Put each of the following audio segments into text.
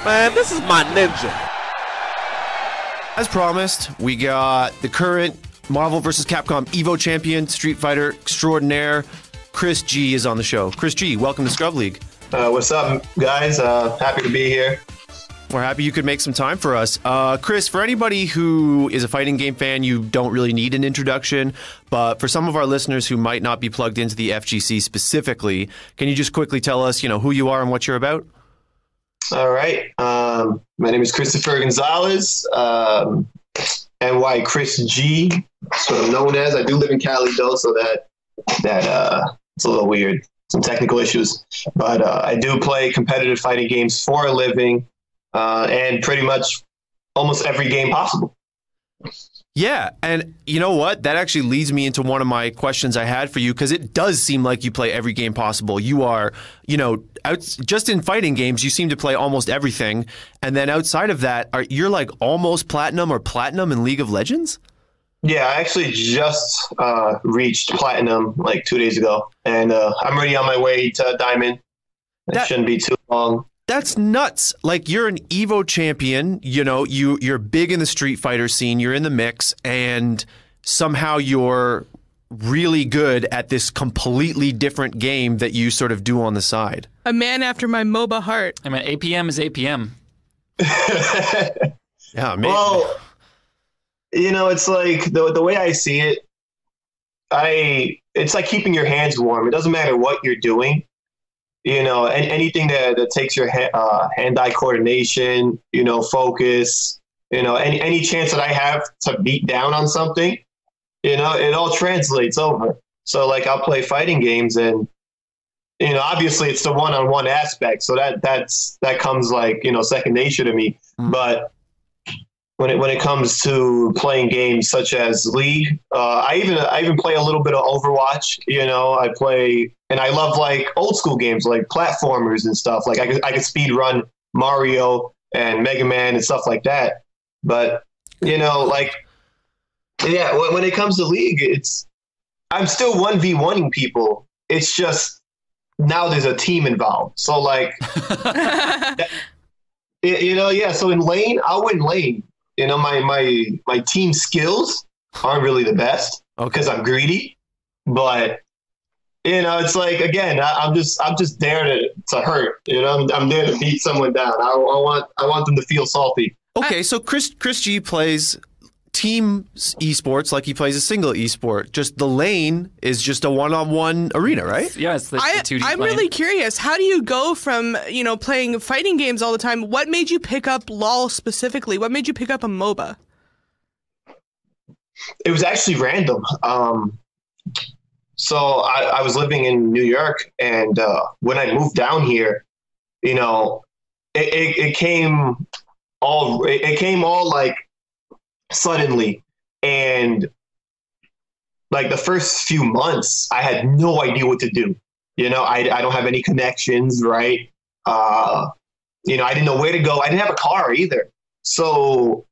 Man, this is my ninja. As promised, we got the current Marvel vs. Capcom Evo champion, Street Fighter extraordinaire, Chris G is on the show. Chris G, welcome to Scrub League. What's up, guys? Happy to be here. We're happy you could make some time for us. Chris, for anybody who is a fighting game fan, you don't really need an introduction, but for some of our listeners who might not be plugged into the FGC specifically, can you just quickly tell us, who you are and what you're about? All right. My name is Christopher Gonzalez, NY Chris G. That's what I'm known as. I do live in Cali, though, so that it's a little weird. Some technical issues. But I do play competitive fighting games for a living, and pretty much almost every game possible. Yeah, and you know what? That actually leads me into one of my questions I had for you, because it does seem like you play every game possible. You are, just in fighting games, you seem to play almost everything. And then outside of that, you're like almost platinum or platinum in League of Legends? Yeah, I actually just reached platinum like 2 days ago, and I'm already on my way to diamond. It shouldn't be too long. That's nuts. Like, you're an Evo champion, you're big in the Street Fighter scene, you're in the mix, and somehow you're really good at this completely different game that you sort of do on the side. A man after my MOBA heart. I mean, APM is APM. Yeah, maybe. Well, it's like the way I see it, it's like keeping your hands warm. It doesn't matter what you're doing. And anything that takes your hand-eye coordination, focus, any chance that I have to beat down on something, it all translates over. So like I'll play fighting games and, obviously it's the one-on-one aspect. So that comes like, second nature to me. Mm-hmm. But when it comes to playing games such as League, I even play a little bit of Overwatch. I play, and I love like old school games like platformers and stuff. Like I could speed run Mario and Mega Man and stuff like that. But when it comes to League, I'm still 1v1ing people. It's just now there's a team involved. So like, So in lane, I'll win lane. My team skills aren't really the best because I'm greedy, but it's like, again, I'm just there to hurt. I'm there to beat someone down. I want them to feel salty. Okay, so Chris G plays team esports like he plays a single esport. Just the lane is just a one-on-one arena, right? Yeah, it's the 2D I'm lane. really curious. How do you go from, playing fighting games all the time? What made you pick up LoL specifically? What made you pick up a MOBA? It was actually random. So I was living in New York, and when I moved down here, it came all like suddenly, and like the first few months I had no idea what to do. I don't have any connections, right? I didn't know where to go. I didn't have a car either, so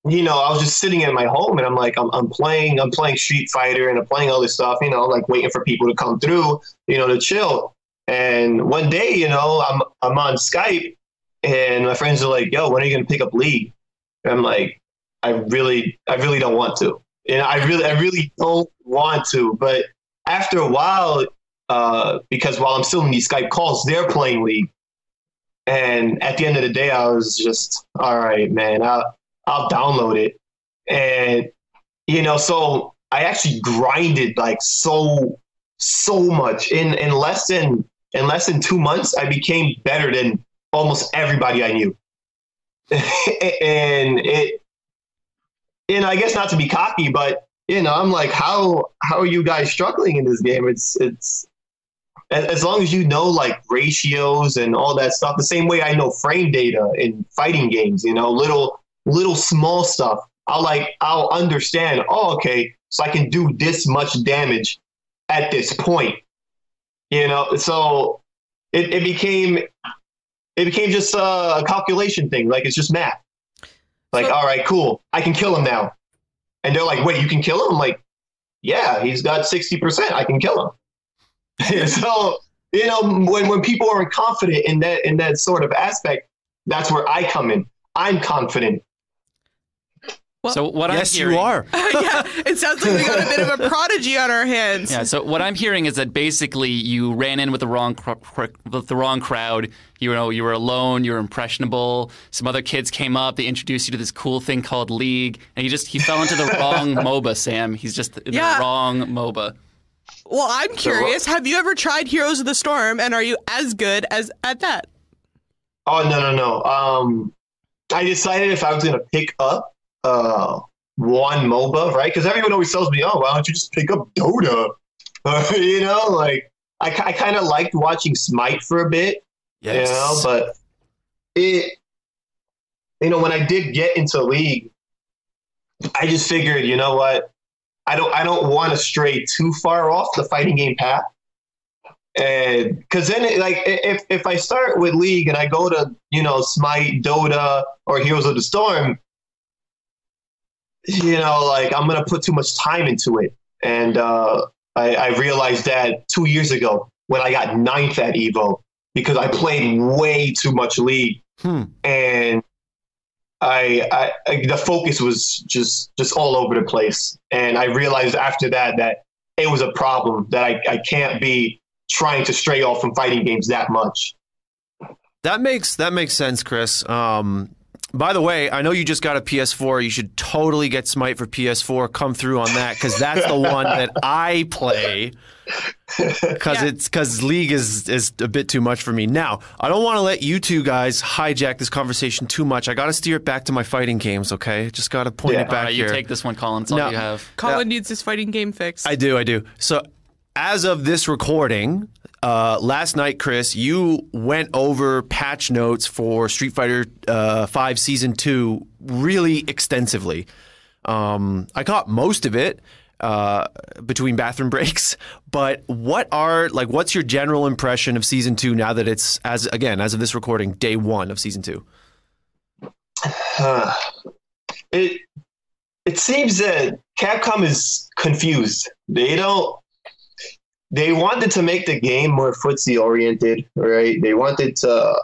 I was just sitting in my home, and I'm like, I'm playing Street Fighter, and I'm playing all this stuff, like waiting for people to come through, to chill. And one day, I'm on Skype, and my friends are like, yo, when are you gonna pick up League? And I'm like, I really don't want to. I really don't want to. But after a while, because while I'm still in these Skype calls, they're playing League. And at the end of the day, I was just, all right, man, I'll download it. And, so I actually grinded like so much. In less than 2 months, I became better than almost everybody I knew. And I guess not to be cocky, but I'm like, how are you guys struggling in this game? It's as long as like ratios and all that stuff, the same way I know frame data in fighting games, little small stuff. I'll understand. Oh, okay, so I can do this much damage at this point. So it became just a calculation thing. Like, it's just math. Like, all right, cool, I can kill him now. And they're like, wait, you can kill him? I'm like, yeah, he's got 60%. I can kill him. So, when people aren't confident in that sort of aspect, that's where I come in. I'm confident. So what yes, I'm hearing, you are. Yeah, it sounds like we got a bit of a prodigy on our hands. Yeah. So what I'm hearing is that basically you ran in with the wrong crowd. You were alone. You were impressionable. Some other kids came up. They introduced you to this cool thing called League, and he fell into the wrong MOBA. Sam, he's just in the wrong MOBA. Well, I'm curious. Have you ever tried Heroes of the Storm, and are you as good as at that? Oh no. I decided if I was gonna pick up one MOBA, right? Because everyone always tells me, "Oh, why don't you just pick up Dota?" Like I kind of liked watching Smite for a bit, but when I did get into League, I just figured, you know what, I don't want to stray too far off the fighting game path, and because then, if I start with League and I go to Smite, Dota, or Heroes of the Storm. I'm going to put too much time into it. And I realized that 2 years ago when I got 9th at EVO because I played way too much League. And the focus was just all over the place. And I realized after that it was a problem, that I can't be trying to stray off from fighting games that much. That makes sense, Chris. By the way, I know you just got a PS4. You should totally get Smite for PS4. Come through on that, because that's the one that I play. Because League is a bit too much for me. Now, I don't want to let you two guys hijack this conversation too much. I got to steer it back to my fighting games, okay? Just got to point it back here. You take this one, Colin. It's all you have. Colin needs his fighting game fixed. I do. So, as of this recording, last night, Chris, you went over patch notes for Street Fighter V Season 2 really extensively. I caught most of it between bathroom breaks, but what's your general impression of Season 2 now that it's, as of this recording, day 1 of Season 2? It seems that Capcom is confused. They wanted to make the game more footsie oriented, right? They wanted to,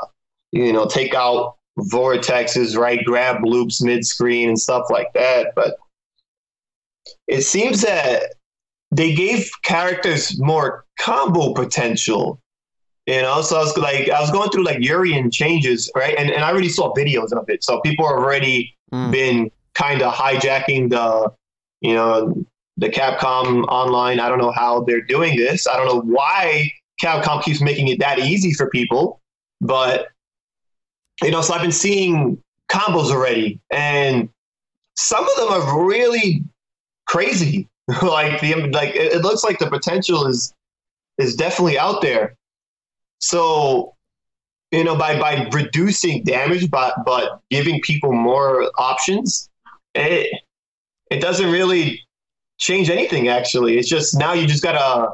take out vortexes, right? Grab loops mid screen and stuff like that. But it seems that they gave characters more combo potential, So I was going through Urian changes, right? And I already saw videos of it. So people have already been kind of hijacking the Capcom online. I don't know how they're doing this. I don't know why Capcom keeps making it that easy for people, but so I've been seeing combos already, and some of them are really crazy. It looks like the potential is definitely out there. So, by reducing damage, but giving people more options, it doesn't really change anything, actually. It's just now you just gotta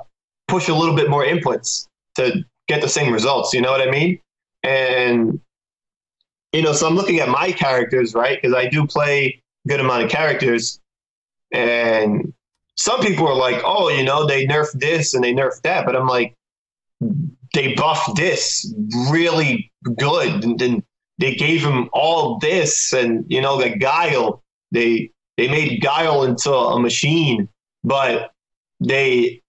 push a little bit more inputs to get the same results. You know what I mean? And so I'm looking at my characters, right? Because I do play a good amount of characters, and some people are like, oh, they nerfed this and they nerfed that, but I'm like, they buffed this really good, and then they gave him all this, and the Guile, they made Guile into a machine, but it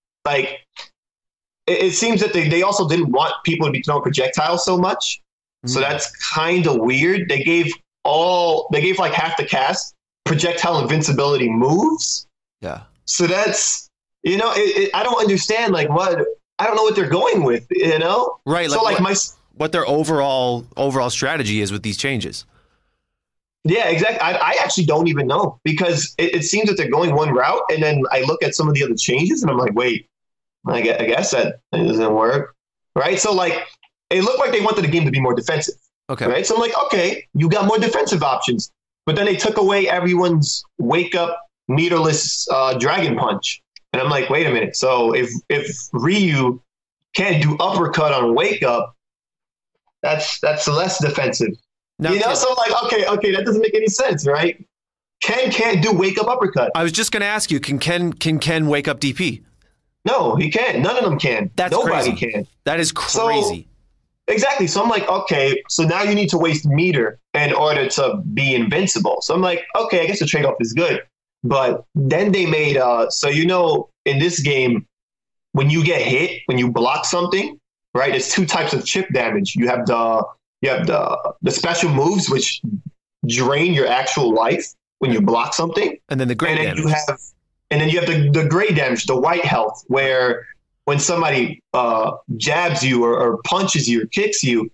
seems that they also didn't want people to be throwing projectiles so much. So that's kind of weird. They gave half the cast projectile invincibility moves. Yeah. So that's, I don't understand I don't know what they're going with, Right. So what their overall strategy is with these changes. Yeah, exactly. I actually don't even know, because it seems that they're going one route, and then I look at some of the other changes and I'm like, wait, I guess that doesn't work. Right. So it looked like they wanted the game to be more defensive. Okay. Right. So I'm like, okay, you got more defensive options, but then they took away everyone's wake up meterless dragon punch. And I'm like, wait a minute. So if Ryu can't do uppercut on wake up, that's less defensive. So I'm like, okay, that doesn't make any sense, right? Ken can't do wake up uppercut. I was just going to ask you, can Ken wake up DP? No, he can't. None of them can. That's Nobody crazy. can. That is crazy. Exactly. So I'm like, okay, so now you need to waste meter in order to be invincible. So I'm like, okay, I guess the trade off is good. But then they made so in this game, when you get hit, when you block something, right? There's two types of chip damage. You have the special moves which drain your actual life when you block something. And then the gray damage. And then you have the gray damage, the white health, where when somebody jabs you or punches you or kicks you,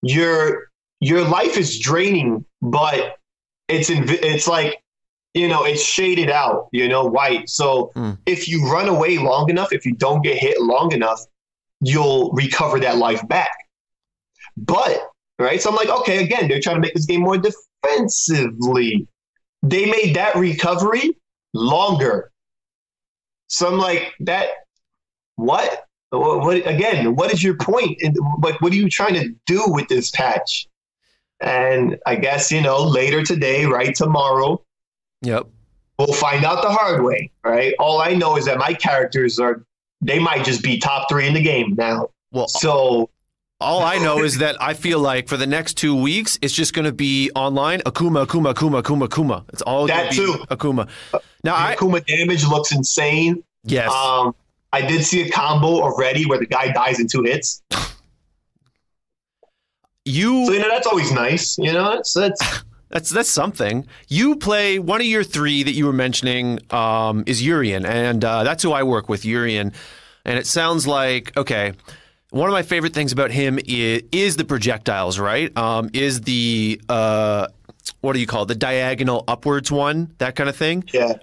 your life is draining, but it's like, it's shaded out, white. So if you run away long enough, if you don't get hit long enough, you'll recover that life back. But, right, so I'm like, okay, again, they're trying to make this game more defensively. They made that recovery longer. So I'm like, what again, what is your point? What are you trying to do with this patch? And I guess, later today, right, tomorrow, yep, we'll find out the hard way, right? All I know is that my characters they might just be top 3 in the game now. Well, so all I know is that I feel like for the next 2 weeks, it's just going to be online. Akuma, Akuma, Akuma, Akuma, Akuma. It's all going to be Akuma. Now, Akuma damage looks insane. Yes. I did see a combo already where the guy dies in 2 hits. So, that's always nice. That's something. You play one of your 3 that you were mentioning is Urian, and that's who I work with, Urian. And it sounds like, okay, one of my favorite things about him is the projectiles, right? Is the, what do you call it? The diagonal upwards one, that kind of thing? Yeah.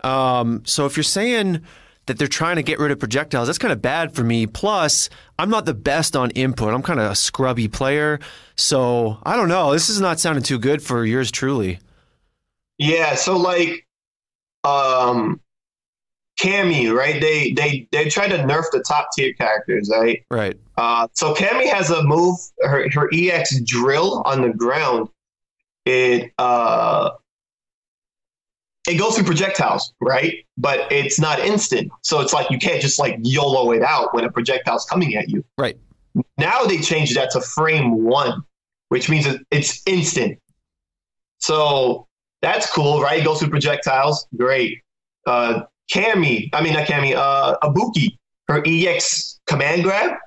So if you're saying that they're trying to get rid of projectiles, that's kind of bad for me. Plus, I'm not the best on input. I'm kind of a scrubby player. So I don't know. This is not sounding too good for yours truly. Yeah. So like, Cammy, right? They try to nerf the top tier characters, right? Right. So Cammy has a move, her EX drill on the ground. It goes through projectiles, right? But it's not instant. So it's like you can't just like YOLO it out when a projectile's coming at you. Right. Now they changed that to frame 1, which means it's instant. So that's cool, right? It goes through projectiles. Great. Abuki, her EX command grab,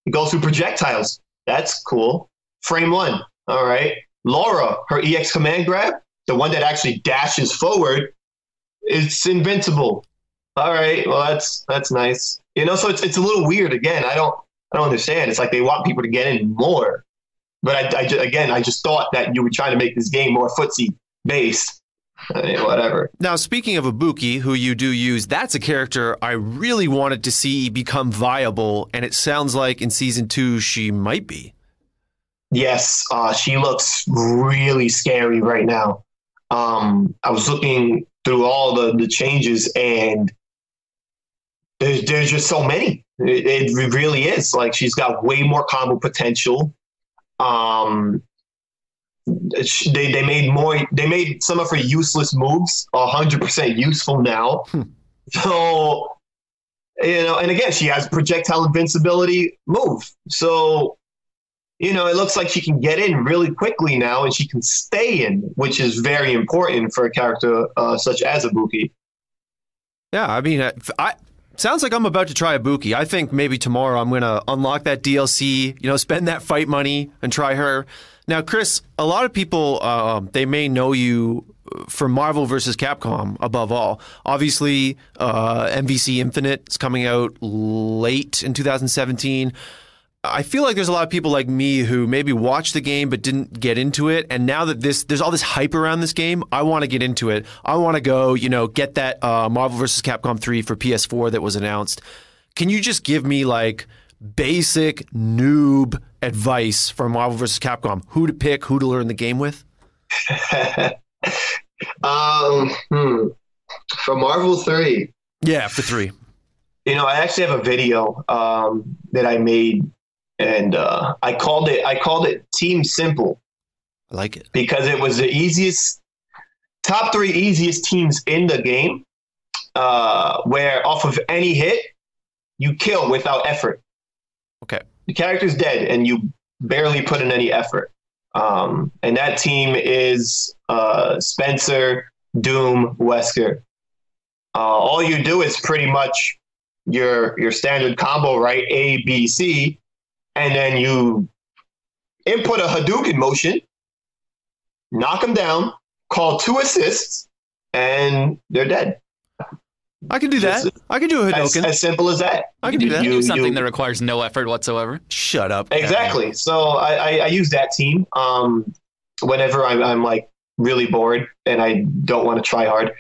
it goes through projectiles. That's cool. Frame 1. All right. Laura, her EX command grab, the one that actually dashes forward, it's invincible. All right, well that's nice. So it's a little weird. Again, I don't understand. It's like they want people to get in more, but I just thought that you were trying to make this game more footsie based. Whatever. Now, speaking of Ibuki, who you do use, that's a character I really wanted to see become viable, and it sounds like in Season 2 she might be. Yes, she looks really scary right now. I was looking through all the changes, and there's just so many. It really is. Like, she's got way more combo potential. They made some of her useless moves 100% useful now. So, and again, she has projectile invincibility move. So, it looks like she can get in really quickly now, and she can stay in, which is very important for a character such as Ibuki. Yeah, I mean, sounds like I'm about to try Ibuki. I think maybe tomorrow I'm going to unlock that DLC, spend that fight money and try her. Now, Chris, a lot of people, they may know you for Marvel vs. Capcom above all. Obviously, MvC Infinite is coming out late in 2017. I feel like there's a lot of people like me who maybe watched the game but didn't get into it. And now that there's all this hype around this game, I want to get into it. I want to go, get that Marvel vs. Capcom 3 for PS4 that was announced. Can you just give me like basic noob advice for Marvel vs. Capcom? Who to pick, who to learn the game with? For Marvel 3. Yeah, for 3. I actually have a video that I made, and I called it Team Simple. I like it because it was the top 3 easiest teams in the game, where off of any hit you kill without effort. Okay, the character's dead and you barely put in any effort. And that team is Spencer, Doom, Wesker. All you do is pretty much your standard combo, right? A, B, C, and then you input a Hadouken motion, knock them down, call 2 assists, and they're dead. I can do that. I can do a Hadouken. As simple as that. I can do that. Do something that requires no effort whatsoever. Shut up. Exactly. So I use that team whenever I'm like really bored and I don't want to try hard.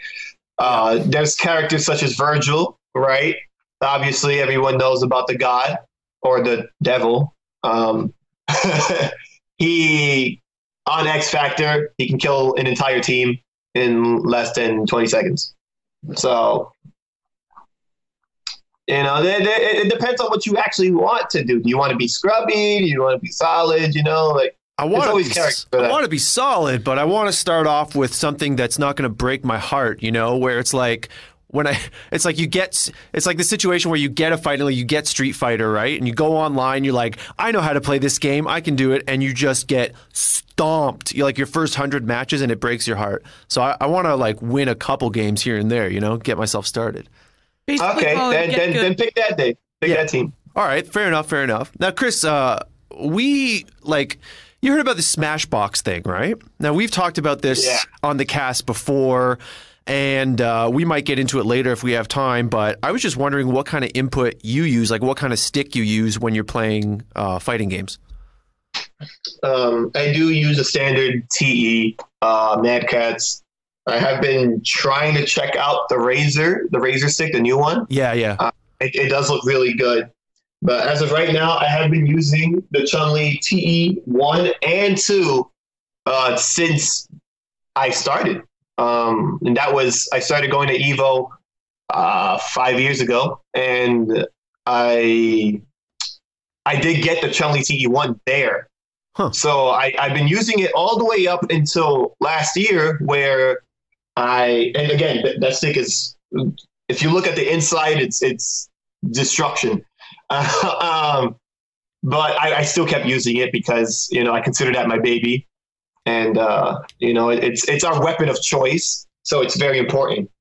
There's characters such as Virgil, right? Obviously, everyone knows about the god or the devil. He, on X Factor, he can kill an entire team in less than 20 seconds. So, it depends on what you actually want to do. Do you want to be scrubby? Do you want to be solid? I want to be solid, but I want to start off with something that's not going to break my heart, where it's like it's like the situation where you get a fight, you get Street Fighter, right? And you go online, you're like, I know how to play this game, I can do it, and you just get stomped. You're like your first 100 matches and it breaks your heart. So I want to like win a couple games here and there, get myself started. Basically, then pick that day. Pick that team. All right, fair enough. Now, Chris, you heard about the Smashbox thing, right? Now, we've talked about this on the cast before, and we might get into it later if we have time, but I was just wondering what kind of input you use, like what kind of stick you use when you're playing fighting games. I do use a standard TE, Mad Catz. I have been trying to check out the Razor stick, the new one. Yeah. It does look really good. But as of right now, I have been using the Chun-Li TE 1 and 2 since I started. And that was, I started going to EVO 5 years ago. And I did get the Chun-Li TE 1 there. Huh. So I've been using it all the way up until last year where and again, that stick is, if you look at the inside, it's destruction. But I still kept using it because, I consider that my baby. And, it's our weapon of choice. So it's very important.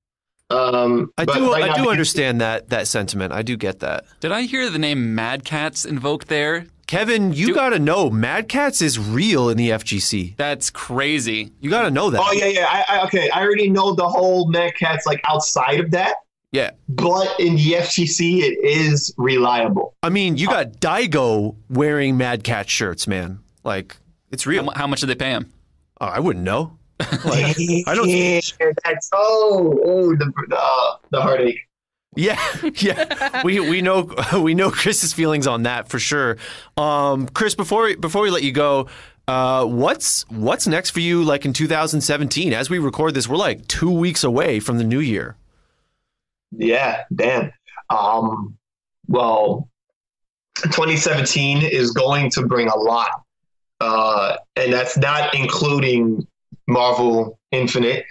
I do understand that sentiment. I do get that. Did I hear the name Mad Catz invoked there? Kevin, you got to know, Mad Catz is real in the FGC. That's crazy. You got to know that. Oh, yeah. I already know the whole Mad Catz, like, outside of that. Yeah. But in the FGC, it is reliable. I mean, you got Daigo wearing Mad Catz shirts, man. Like, it's real. How much did they pay him? Oh, I wouldn't know. Like, I don't. That's the heartache. Yeah. We know Chris's feelings on that for sure. Chris, before we let you go, what's next for you? Like in 2017, as we record this, we're like 2 weeks away from the new year. Yeah, damn. Well, 2017 is going to bring a lot, and that's not including Marvel Infinite,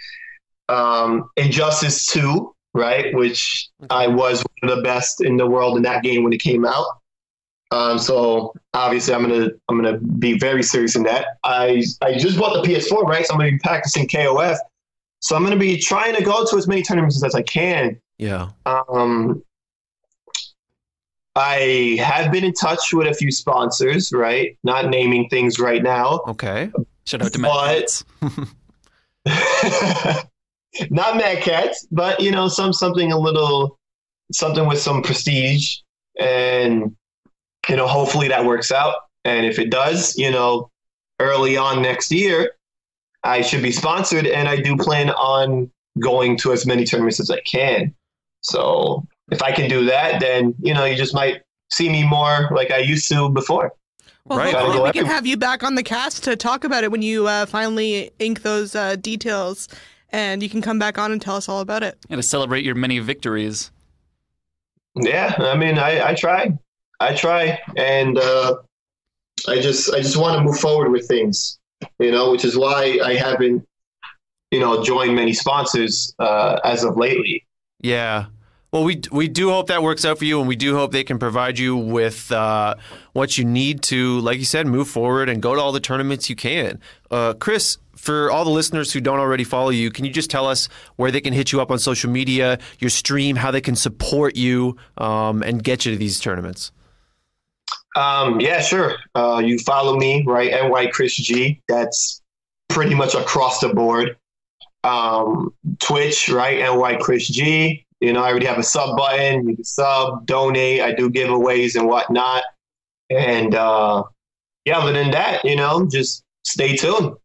Injustice 2. Right, which I was one of the best in the world in that game when it came out. So obviously, I'm gonna be very serious in that. I just bought the PS4, right? So I'm gonna be practicing KOF. So I'm gonna be trying to go to as many tournaments as I can. Yeah. I have been in touch with a few sponsors, right? Not naming things right now. Okay. Shout out to Mad Catz. Not Mad Catz, but something with some prestige, and hopefully that works out. And if it does, early on next year, I should be sponsored, and I do plan on going to as many tournaments as I can. So if I can do that, then you just might see me more like I used to before. Well, right. Hopefully we can have you back on the cast to talk about it when you finally ink those details. And you can come back on and tell us all about it. And to celebrate your many victories. Yeah, I mean, I try, and I just want to move forward with things, which is why I haven't, joined many sponsors as of lately. Yeah. Well, we do hope that works out for you, and we do hope they can provide you with what you need to, like you said, move forward and go to all the tournaments you can. Chris, for all the listeners who don't already follow you, can you just tell us where they can hit you up on social media, your stream, how they can support you and get you to these tournaments? Yeah, sure. You follow me, right? NY Chris G. That's pretty much across the board. Twitch, right? NY Chris G. I already have a sub button. You can sub, donate. I do giveaways and whatnot. And yeah, other than that, just stay tuned.